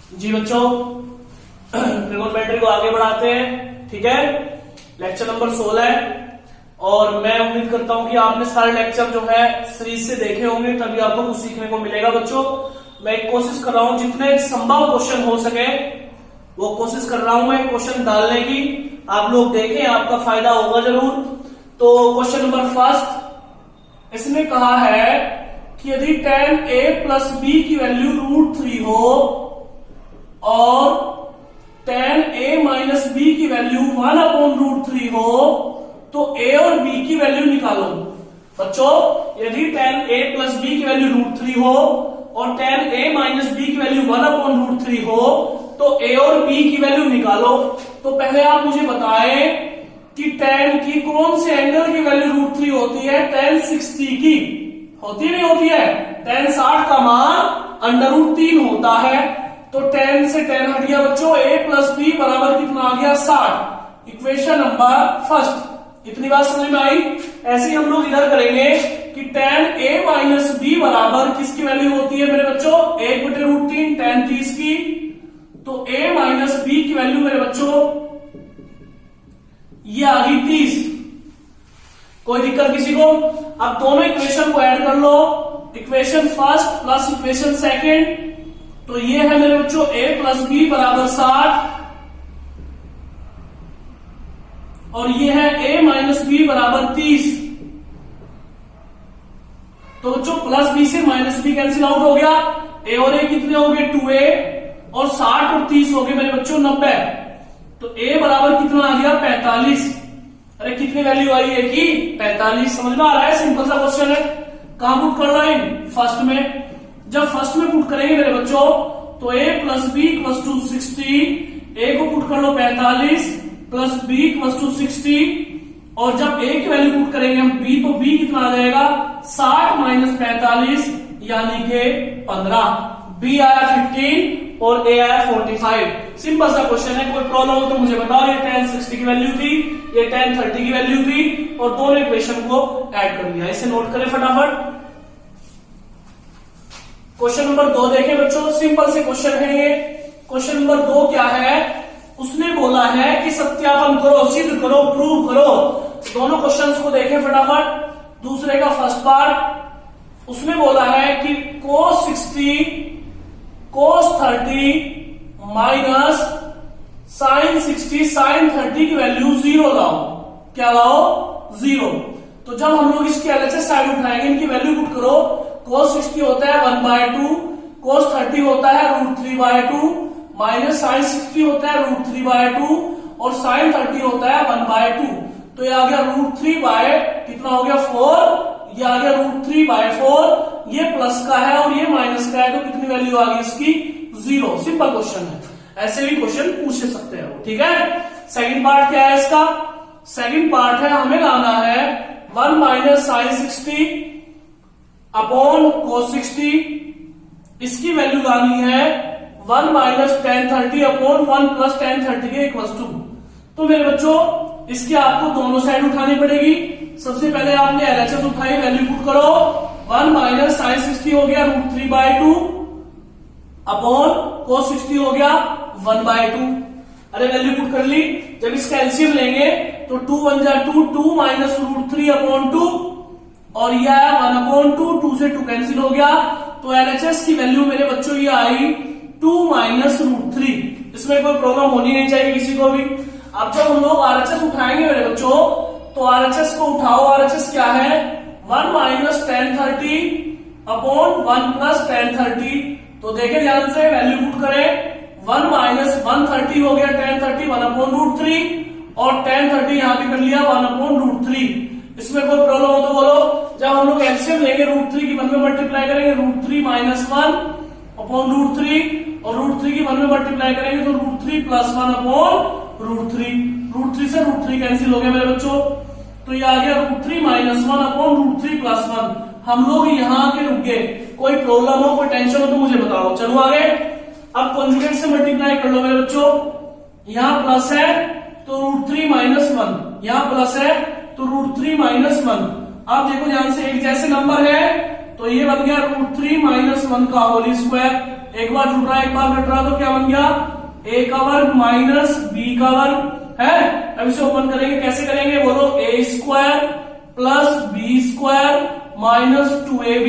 जी बच्चों, ट्रिगोनोमेट्री को आगे बढ़ाते हैं। ठीक है, लेक्चर नंबर 16 है और मैं उम्मीद करता हूं कि आपने सारे लेक्चर जो है सीरीज से देखे होंगे, तभी आपको कुछ सीखने को मिलेगा। बच्चों, मैं कोशिश कर रहा हूं जितने संभव क्वेश्चन हो सके वो कोशिश कर रहा हूं मैं क्वेश्चन डालने की। आप लोग देखें, आपका फायदा होगा जरूर। तो क्वेश्चन नंबर फर्स्ट, इसने कहा है कि यदि tan a प्लस बी की वैल्यू √3 हो और tan a माइनस बी की वैल्यू 1/√3 हो तो a और b की वैल्यू निकालो। बच्चों, यदि tan a प्लस बी की वैल्यू √3 हो और tan a माइनस बी की वैल्यू 1/√3 हो तो a और b की वैल्यू निकालो। तो पहले आप मुझे बताएं कि tan की कौन से एंगल की वैल्यू √3 होती है? tan 60 की होती नहीं होती है? tan 60 का मान √3 होता है। तो tan से tan हट गया बच्चों, a प्लस बी बराबर कितना आ गया? 60। Equation number first. इतनी बात समझ में आई? ऐसे ही हम लोग इधर करेंगे कि tan a माइनस बी बराबर किसकी वैल्यू होती है मेरे बच्चों? 1/√3 tan 30 की। तो a माइनस बी की वैल्यू मेरे बच्चों ये आ गई 30। कोई दिक्कत किसी को? अब दोनों इक्वेशन को ऐड कर लो, equation first plus equation second. तो ये है मेरे बच्चों a प्लस बी बराबर 60 और ये है a माइनस बी बराबर 30। तो बच्चों प्लस बी से माइनस बी कैंसिल आउट हो गया। a और a कितने हो गए? 2a और 60 और 30 हो गए मेरे बच्चों 90। तो a बराबर कितना आ गया? 45। अरे कितनी वैल्यू आई है कि 45। समझ में आ रहा है? सिंपल सा क्वेश्चन है। कहां पुट कर रहा है? फर्स्ट में। जब फर्स्ट में पुट करेंगे मेरे बच्चों तो a plus B equals to 60। a को पुट कर लो 45 प्लस b इक्वल्स टू 60 और जब a की वैल्यू पुट करेंगे हम b तो b कितना आ जाएगा? 60 माइनस 45 यानी के 15। b आया 15 और a आया 45। सिंपल सा क्वेश्चन है। कोई प्रॉब्लम हो तो मुझे बताओ। ये tan 60 की वैल्यू थी, ये tan 30 की वैल्यू थी और दोनों इक्वेशन को ऐड कर दिया। इसे नोट करें फटाफट। क्वेश्चन नंबर 2 देखें बच्चों, सिंपल से क्वेश्चन है ये। क्वेश्चन नंबर 2 क्या है? उसने बोला है कि सत्यापन करो, सिद्ध करो, प्रूव करो। दोनों क्वेश्चंस को देखें फटाफट। दूसरे का फर्स्ट पार्ट, उसने बोला है कि cos 60 cos 30 minus sin 60 sin 30 की वैल्यू 0 लाओ। क्या लाओ? 0। तो जब हम लोग इसकी एलएचएस साइड उठाएंगे, इनकी वैल्यू पुट करो। cos 60 होता है 1/2, cos 30 होता है √3/2 माइनस sin 60 होता है √3/2 और sin 30 होता है 1/2। तो ये आ गया √3 बाय कितना हो गया? 4। ये आ गया √3/4। ये प्लस का है और ये माइनस का है, तो कितनी वैल्यू आ गई इसकी? 0। सिंपल क्वेश्चन है। ऐसे भी क्वेश्चन पूछ सकते हो। ठीक है। सेकंड पार्ट क्या है इसका? सेकंड पार्ट है, हमें लाना है 1 माइनस sin 60 अपॉन cos 60। इसकी वैल्यू लानी है 1 minus tan 30 upon 1 plus tan 30 के इक्वल टू। तो मेरे बच्चों इसकी आपको दोनों साइड उठानी पड़ेगी। सबसे पहले आपने एलएचएस उठाई, वैल्यू पुट करो। 1 माइनस sin 60 हो गया √3/2 अपॉन cos 60 हो गया 1/2। अरे वैल्यू पुट कर ली। जब इसका एलसीएम लेंगे तो 2 1 जा 2, 2 माइनस √3/2 और यह आया 1/2, 2 से 2 कैंसिल हो गया। तो एलएचएस की वैल्यू मेरे बच्चों ये आई 2 माइनस √3। इसमें कोई प्रॉब्लम होनी नहीं चाहिए किसी को भी। अब जब हम लोग आरएचएस उठाएंगे मेरे बच्चों तो आरएचएस को उठाओ। आरएचएस क्या है? 1 minus tan 30 upon 1 plus tan 30। तो देखें ध्यान से, वैल्यू पुट करें। 1 माइनस 130 हो गया tan 30 1/√3 और tan 30 यहां भी कर लिया 1/√3। इसमें कोई प्रॉब्लम हो तो बोलो। जब हम लोग एलसीएम लेंगे √3 की 1 में मल्टीप्लाई करेंगे √3 माइनस 1 अपॉन √3 और √3 की 1 में मल्टीप्लाई करेंगे तो √3 प्लस 1 अपॉन √3। √3 से √3 कैंसिल हो गया मेरे बच्चों। तो ये आ गया √3 माइनस 1 अपॉन √3 प्लस 1। हम लोग यहां के रुक गए। कोई प्रॉब्लम हो, कोई टेंशन हो तो मुझे बताओ। चलो आगे। अब कॉन्जुगेट से मल्टीप्लाई कर लो मेरे बच्चों। यहां प्लस है तो √3 माइनस 1, यहां प्लस है तो √3 माइनस 1। अब देखो ध्यान से, एक जैसे नंबर है तो ये बन गया √3 - 1 का होल स्क्वायर। एक बार जुड़ रहा है एक बार घट रहा, तो क्या बन गया a का वर्ग माइनस b का वर्ग है। अब इसे ओपन करेंगे, कैसे करेंगे बोलो, a square plus b square minus 2ab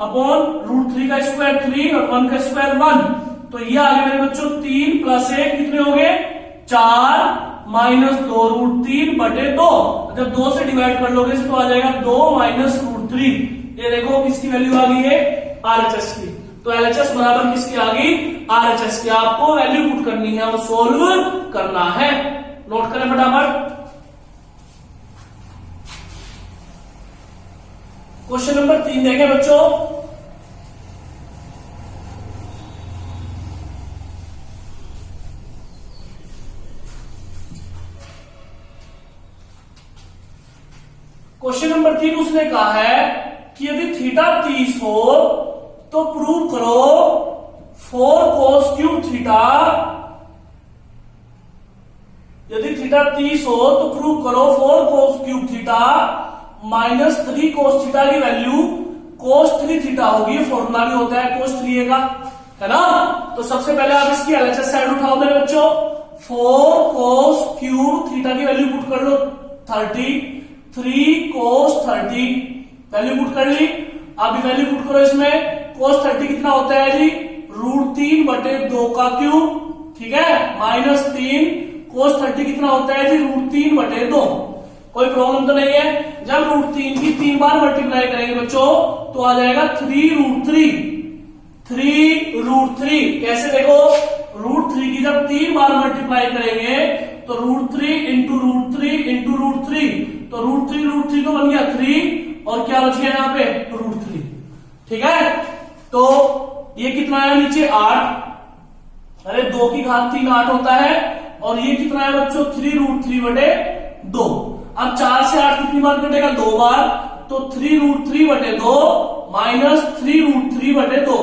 upon √3 का स्क्वायर 3 और 1 का स्क्वायर 1। तो ये आ गया मेरे बच्चों 3 + 1 कितने हो गए 4 माइनस 2 √3 बटे 2। जब 2 से डिवाइड कर लोगे तो आ जाएगा 2 माइनस √3। ये देखो किसकी वैल्यू आ गई है RHS की। तो LHS बराबर किसकी आ गई RHS की। आपको वैल्यू पुट करनी है और सोल्व करना है। नोट करें फटाफट। क्वेश्चन नंबर 3 देखें बच्चों। क्वेश्चन नंबर 3 उसने कहा है कि यदि थीटा 30 हो तो प्रूव करो 4 cos क्यूब थीटा। यदि थीटा 30 हो तो प्रूव करो 4 cos cube theta minus 3 cos theta की वैल्यू cos 3 थीटा होगी। फॉर्मूला भी होता है cos 3a का, है ना। तो सबसे पहले आप इसकी LHS साइड उठाओ मेरे बच्चों। 4 cos क्यूब थीटा की वैल्यू पुट कर लो 30, 3 cos 30 वैल्यू पुट कर ली। अब वैल्यू पुट करो इसमें। cos 30 कितना होता है जी √3 बटे 2 का क्यूब, ठीक है, माइनस 3 cos 30 कितना होता है जी √3 बटे 2। कोई प्रॉब्लम तो नहीं है। जब √3 की 3 बार मल्टीप्लाई करेंगे बच्चों तो आ जाएगा 3√3। 3√3 कैसे देखो, √3 की जब 3 बार मल्टीप्लाई करेंगे तो √3 इंटू √3 इंटू √3, तो √3 तो बन गया 3 और क्या बच गया यहाँ पे √3, ठीक है। तो ये कितना है नीचे 8, अरे 2 की घात 3 8 होता है। और ये कितना है बच्चों 3√3 बटे 2। अब 4 से 8 कितनी बार कटेगा 2 बार, तो 3√3 बटे 2 माइनस 3√3 बटे 2।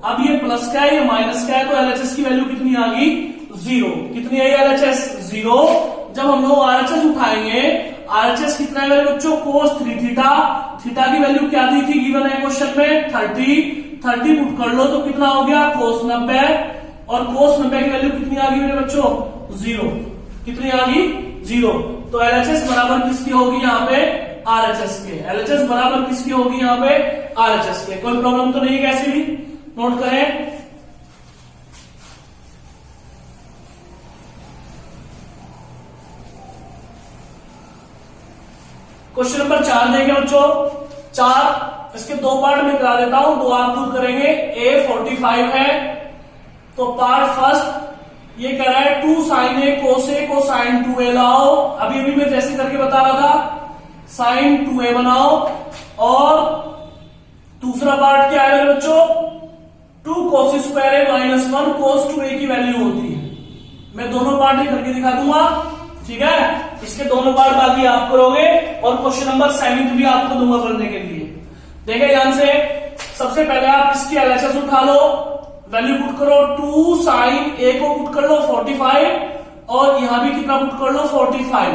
अब ये प्लस का है ये माइनस का है, तो LHS की वैल्यू कितनी आ गई 0। कितनी आई LHS 0। जब हम लोग RHS उठाएंगे, RHS कितना है मेरे बच्चों cos 3 थीटा। थीटा की वैल्यू क्या दी थी गिवन है क्वेश्चन में 30 पुट कर लो तो कितना हो गया cos 90 और cos 90 की वैल्यू कितनी आ गई मेरे बच्चों 0। कितनी आ गई 0। तो LHS बराबर किसकी होगी यहाँ पे RHS के। LHS बराबर किसकी होगी यहाँ पे RHS के। कोई प्रॉब्लम तो नहीं है, कैसे भी नोट करें। क्वेश्चन नंबर 4 देखें बच्चों। 4 इसके 2 पार्ट में करा देता हूं, 2 आप दूर करेंगे। A 45 है तो पार्ट फर्स्ट ये कह रहा है 2 sin A cos A को sin 2A लाओ। अभी मैं जैसे करके बता रहा था sin 2A बनाओ। और दूसरा पार्ट क्या है मेरे बच्चों 2 cos square A minus 1 cos 2A की वैल्यू होती है। मैं दोनों पार्ट ही करके दिखा दूंगा, ठीक है। इसके दोनों पार्ट बाकी आप करोगे और क्वेश्चन नंबर 7 भी आपको दूंगा करने के लिए। देखिए ध्यान से, सबसे पहले आप इसकी LHS उठा लो, वैल्यू पुट करो 2 sin A को पुट कर लो 45 और यहां भी कितना पुट कर लो 45।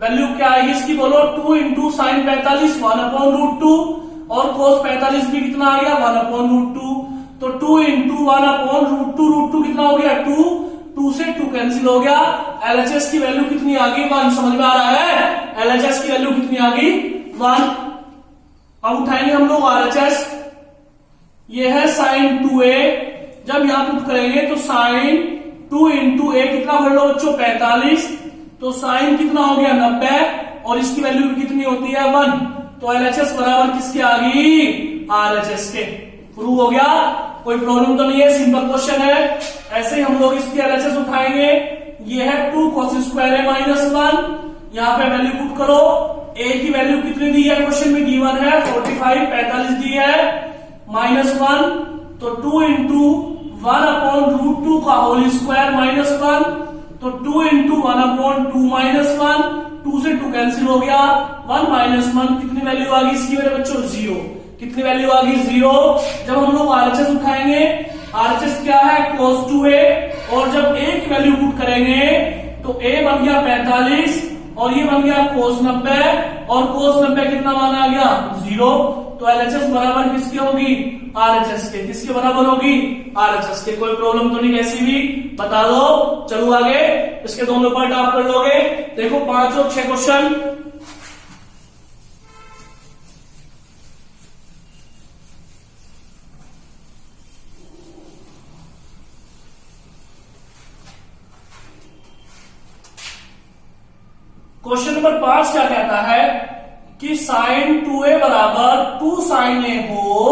वैल्यू क्या आएगी इसकी बोलो 2 इंटू साइन 45 1/√2 और cos 45 भी कितना आ गया 1/√2। तो 2 इंटू 1/√2 कितना हो गया 2 से 2 कैंसिल हो गया। LHS की वैल्यू कितनी आ गई 1। समझ में आ रहा है LHS की वैल्यू कितनी आ गई 1। अब उठाएंगे हम लोग RHS। ये है sin 2A। जब यहां पुट करेंगे तो sin 2 इंटू A कितना भर लो बच्चों 45, तो sin कितना हो गया 90 और इसकी वैल्यू कितनी होती है 1। तो LHS बराबर किसकी आ गई RHS के। प्रूव हो गया, कोई प्रॉब्लम तो नहीं है, सिंपल क्वेश्चन है। ऐसे ही हम लोग इसकी LHS उठाएंगे। ये है 2 cos स्क्वायर A माइनस 1, यहां पे वैल्यू पुट करो। A की वैल्यू कितनी दी है क्वेश्चन में गिवन है 45 दी है माइनस 1, तो 2 इंटू 1/√2 का होल स्क्वायर माइनस 1, तो 2 इंटू 1/2 माइनस 1, 2 से 2 कैंसिल हो गया 1 माइनस 1। कितनी वैल्यू आ गई इसकी मेरे बच्चों 0। कितनी वैल्यू आ गई 0। जब हम लोग RHS उठाएंगे, RHS क्या है cos 2A और जब A की वैल्यू पुट करेंगे तो A बन गया 45 और ये बन गया cos 90 और cos 90 कितना मान आ गया 0। तो एलएचएस बराबर किसकी होगी, आरएचएस के। किसके बराबर होगी, आरएचएस के। कोई प्रॉब्लम तो नहीं कैसी भी, बता दो। चलो आगे, इसके दोनों पार्ट आप कर लोगे। देखो 5 और 6 क्वेश्चन। क्वेश्चन नंबर 5 क्या कहता है कि साइन 2a बराबर 2 साइन ए हो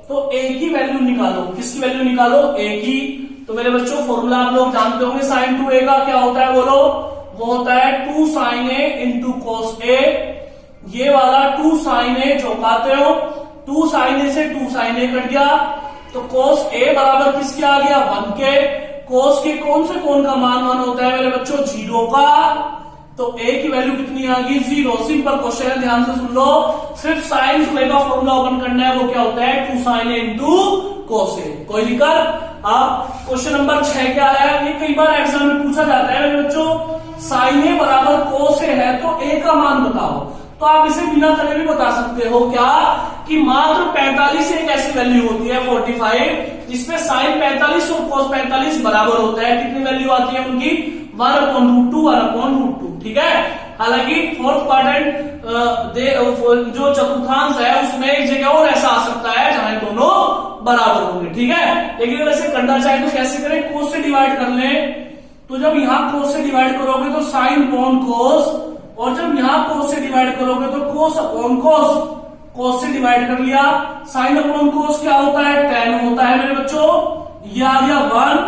तो a की वैल्यू निकालो। किसकी वैल्यू निकालो, a की। तो मेरे बच्चों फॉर्मूला आप लोग जानते होंगे, साइन 2a का क्या होता है बोलो, वो होता है 2 sign A into cos A. ये वाला 2 साइन ए जो कहते हो, 2 साइन ए से 2 साइन ए कट गया, तो कॉस ए बराबर किसके आ गया, 1 के। कॉस के कौन से कौन का मान 1 होता है मेरे बच्चों, 0 का। तो a की वैल्यू कितनी आ गई, 0। सिंपल क्वेश्चन है, ध्यान से सुन लो। सिर्फ साइन का फॉर्मूला ओपन करना है, वो क्या होता है, 2 sign A into cos A. कोई दिक्कत। अब क्वेश्चन नंबर 6 क्या है, ये कई बार एग्जाम में पूछा जाता है मेरे बच्चों, साइन ए बराबर कॉस ए है तो a का मान बताओ। तो आप इसे बिना करे भी बता सकते हो, क्या कि मात्र 45 एक ऐसी वैल्यू होती है 45 जिसमें साइन 45 और कॉस 45 बराबर होता है। कितनी वैल्यू आती है उनकी, 1/√2 1/√2। ठीक है। हालांकि फोर्थ क्वाड्रेंट जो चतुर्थांश है उसमें एक जगह और ऐसा आ सकता है जहां दोनों बराबर होंगे। ठीक है। लेकिन अगर ऐसे करना चाहे तो कैसे करें, कोस से डिवाइड कर लें। तो जब यहां कोस से डिवाइड करोगे तो साइन अपॉन कोस, और जब यहां कोस से डिवाइड करोगे तो कोस अपॉन कोस। कोस से डिवाइड कर लिया, साइन अपॉन कोस क्या होता है, tan होता है मेरे बच्चों। ये आ गया 1।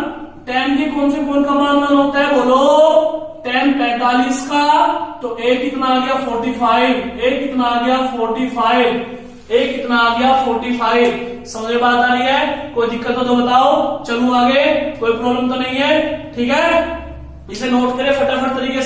tan के कौन से कौन का मान 1 होता है बोलो, tan 45 का। तो a कितना आ गया 45, a कितना आ गया 45, a कितना आ गया 45। समझ में बात आ रही है, कोई दिक्कत हो तो बताओ। चलो आगे, कोई प्रॉब्लम तो नहीं है। ठीक है, इसे नोट करें फटाफट तरीके